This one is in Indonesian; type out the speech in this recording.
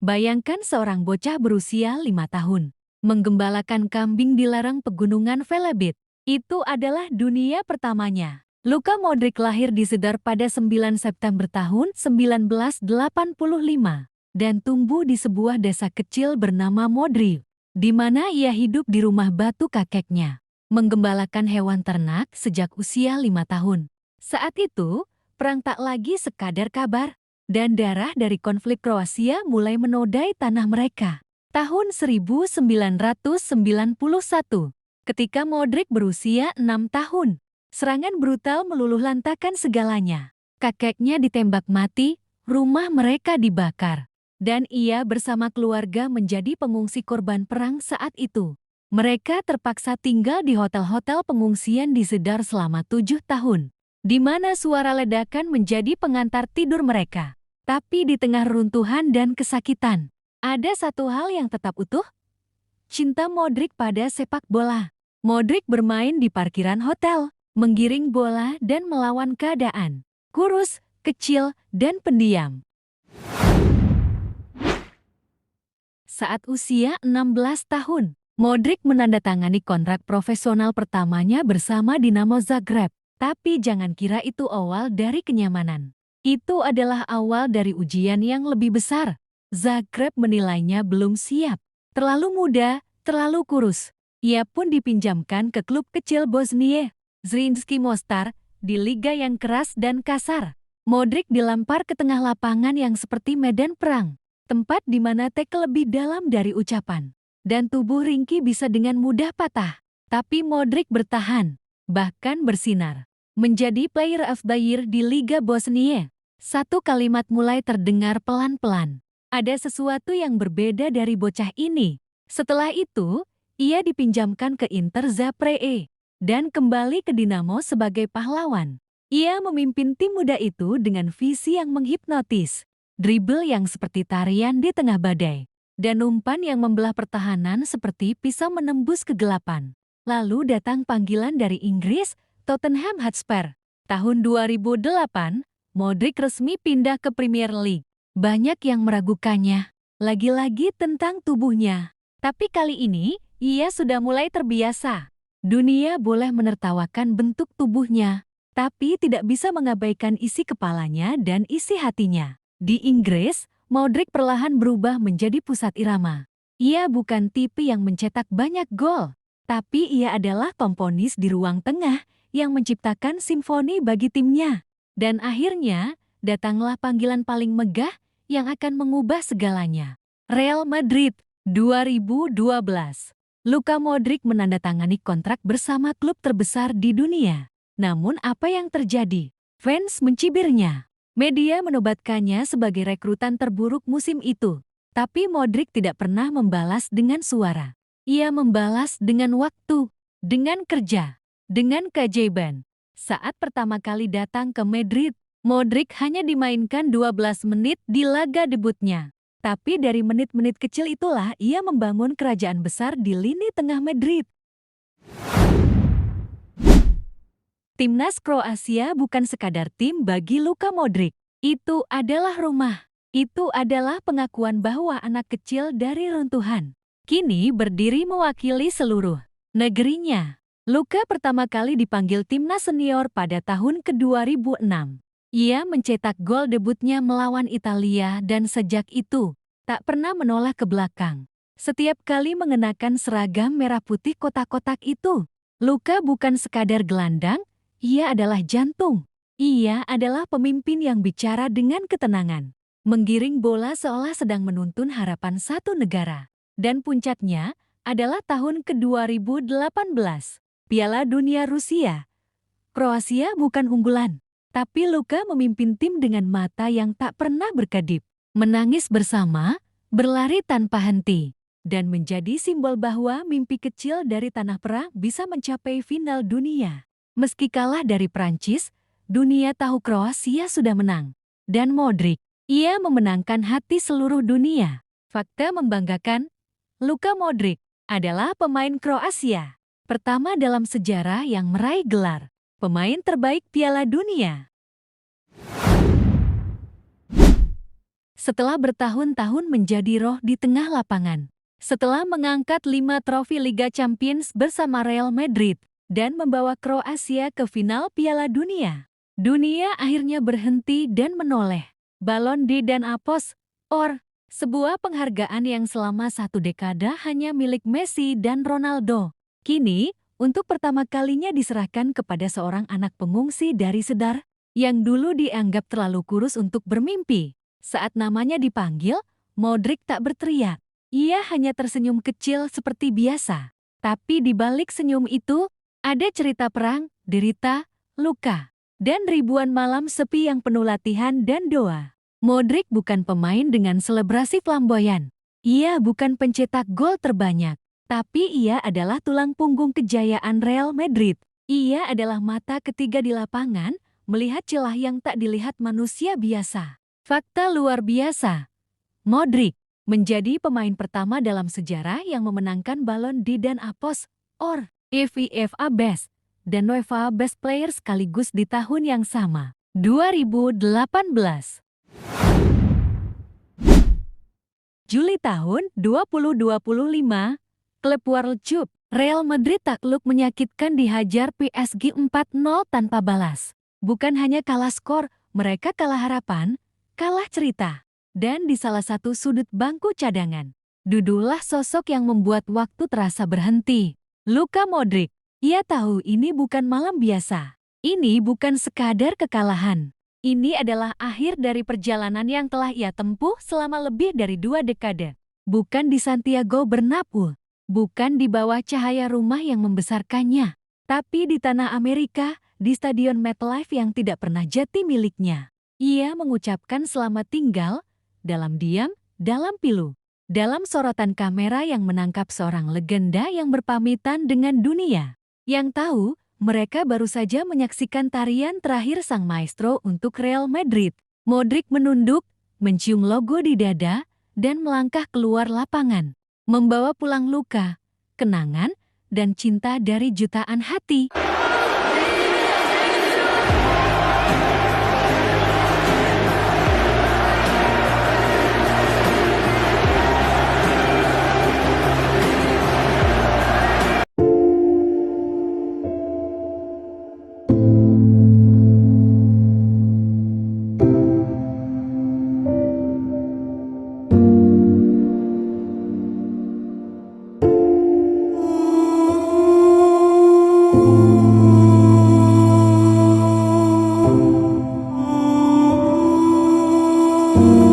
Bayangkan seorang bocah berusia 5 tahun menggembalakan kambing di lereng pegunungan Velebit. Itu adalah dunia pertamanya. Luka Modric lahir di Zadar pada 9 September tahun 1985 dan tumbuh di sebuah desa kecil bernama Modric, di mana ia hidup di rumah batu kakeknya, menggembalakan hewan ternak sejak usia 5 tahun. Saat itu, perang tak lagi sekadar kabar, dan darah dari konflik Kroasia mulai menodai tanah mereka. Tahun 1991, ketika Modric berusia 6 tahun, serangan brutal meluluhlantakkan segalanya. Kakeknya ditembak mati, rumah mereka dibakar, dan ia bersama keluarga menjadi pengungsi korban perang saat itu. Mereka terpaksa tinggal di hotel-hotel pengungsian di Zadar selama 7 tahun, di mana suara ledakan menjadi pengantar tidur mereka. Tapi di tengah runtuhan dan kesakitan, ada satu hal yang tetap utuh. Cinta Modric pada sepak bola. Modric bermain di parkiran hotel, menggiring bola dan melawan keadaan. Kurus, kecil, dan pendiam. Saat usia 16 tahun, Modric menandatangani kontrak profesional pertamanya bersama Dinamo Zagreb. Tapi jangan kira itu awal dari kenyamanan. Itu adalah awal dari ujian yang lebih besar. Zagreb menilainya belum siap, terlalu muda, terlalu kurus. Ia pun dipinjamkan ke klub kecil Bosnia, Zrinjski Mostar, di liga yang keras dan kasar. Modric dilampar ke tengah lapangan yang seperti medan perang, tempat di mana tackle lebih dalam dari ucapan, dan tubuh ringki bisa dengan mudah patah. Tapi Modric bertahan, bahkan bersinar, menjadi Player of the Year di Liga Bosnia. Satu kalimat mulai terdengar pelan-pelan. Ada sesuatu yang berbeda dari bocah ini. Setelah itu, ia dipinjamkan ke Inter Zapree dan kembali ke Dinamo sebagai pahlawan. Ia memimpin tim muda itu dengan visi yang menghipnotis, dribble yang seperti tarian di tengah badai, dan umpan yang membelah pertahanan seperti pisau menembus kegelapan. Lalu datang panggilan dari Inggris, Tottenham Hotspur. Tahun 2008, Modric resmi pindah ke Premier League. Banyak yang meragukannya, lagi-lagi tentang tubuhnya. Tapi kali ini, ia sudah mulai terbiasa. Dunia boleh menertawakan bentuk tubuhnya, tapi tidak bisa mengabaikan isi kepalanya dan isi hatinya. Di Inggris, Modric perlahan berubah menjadi pusat irama. Ia bukan tipe yang mencetak banyak gol, tapi ia adalah komponis di ruang tengah yang menciptakan simfoni bagi timnya. Dan akhirnya, datanglah panggilan paling megah yang akan mengubah segalanya. Real Madrid, 2012. Luka Modric menandatangani kontrak bersama klub terbesar di dunia. Namun apa yang terjadi? Fans mencibirnya. Media menobatkannya sebagai rekrutan terburuk musim itu. Tapi Modric tidak pernah membalas dengan suara. Ia membalas dengan waktu, dengan kerja, dengan keajaiban. Saat pertama kali datang ke Madrid, Modric hanya dimainkan 12 menit di laga debutnya. Tapi dari menit-menit kecil itulah ia membangun kerajaan besar di lini tengah Madrid. Timnas Kroasia bukan sekadar tim bagi Luka Modric. Itu adalah rumah. Itu adalah pengakuan bahwa anak kecil dari runtuhan kini berdiri mewakili seluruh negerinya. Luka pertama kali dipanggil timnas senior pada tahun ke-2006. Ia mencetak gol debutnya melawan Italia dan sejak itu tak pernah menoleh ke belakang. Setiap kali mengenakan seragam merah putih kotak-kotak itu, Luka bukan sekadar gelandang, ia adalah jantung. Ia adalah pemimpin yang bicara dengan ketenangan, menggiring bola seolah sedang menuntun harapan satu negara. Dan puncaknya adalah tahun ke-2018, Piala Dunia Rusia. Kroasia bukan unggulan, tapi Luka memimpin tim dengan mata yang tak pernah berkedip, menangis bersama, berlari tanpa henti, dan menjadi simbol bahwa mimpi kecil dari tanah perang bisa mencapai final dunia. Meski kalah dari Prancis, dunia tahu Kroasia sudah menang. Dan Modric, ia memenangkan hati seluruh dunia. Fakta membanggakan, Luka Modric adalah pemain Kroasia pertama dalam sejarah yang meraih gelar pemain terbaik Piala Dunia. setelah bertahun-tahun menjadi roh di tengah lapangan. Setelah mengangkat 5 trofi Liga Champions bersama Real Madrid dan membawa Kroasia ke final Piala Dunia, dunia akhirnya berhenti dan menoleh. Ballon d'Or dan Apos Or, sebuah penghargaan yang selama 1 dekade hanya milik Messi dan Ronaldo, kini untuk pertama kalinya diserahkan kepada seorang anak pengungsi dari Sedar yang dulu dianggap terlalu kurus untuk bermimpi. Saat namanya dipanggil, Modric tak berteriak. Ia hanya tersenyum kecil seperti biasa. Tapi di balik senyum itu, ada cerita perang, derita, luka, dan ribuan malam sepi yang penuh latihan dan doa. Modric bukan pemain dengan selebrasi flamboyan. Ia bukan pencetak gol terbanyak. Tapi ia adalah tulang punggung kejayaan Real Madrid. Ia adalah mata ketiga di lapangan, melihat celah yang tak dilihat manusia biasa. Fakta luar biasa. Modric menjadi pemain pertama dalam sejarah yang memenangkan Ballon d'Or dan Apos Or, UEFA Best dan UEFA Best Player sekaligus di tahun yang sama, 2018. Juli tahun 2025, klub World Cup, Real Madrid takluk menyakitkan dihajar PSG 4-0 tanpa balas. Bukan hanya kalah skor, mereka kalah harapan, kalah cerita. Dan di salah satu sudut bangku cadangan, duduklah sosok yang membuat waktu terasa berhenti. Luka Modric. Ia tahu ini bukan malam biasa. Ini bukan sekadar kekalahan. Ini adalah akhir dari perjalanan yang telah ia tempuh selama lebih dari 2 dekade. Bukan di Santiago Bernabeu. Bukan di bawah cahaya rumah yang membesarkannya, tapi di tanah Amerika, di Stadion MetLife yang tidak pernah jati miliknya. Ia mengucapkan selamat tinggal, dalam diam, dalam pilu, dalam sorotan kamera yang menangkap seorang legenda yang berpamitan dengan dunia. Yang tahu, mereka baru saja menyaksikan tarian terakhir sang maestro untuk Real Madrid. Modric menunduk, mencium logo di dada, dan melangkah keluar lapangan. Membawa pulang luka, kenangan, dan cinta dari jutaan hati. Thank you.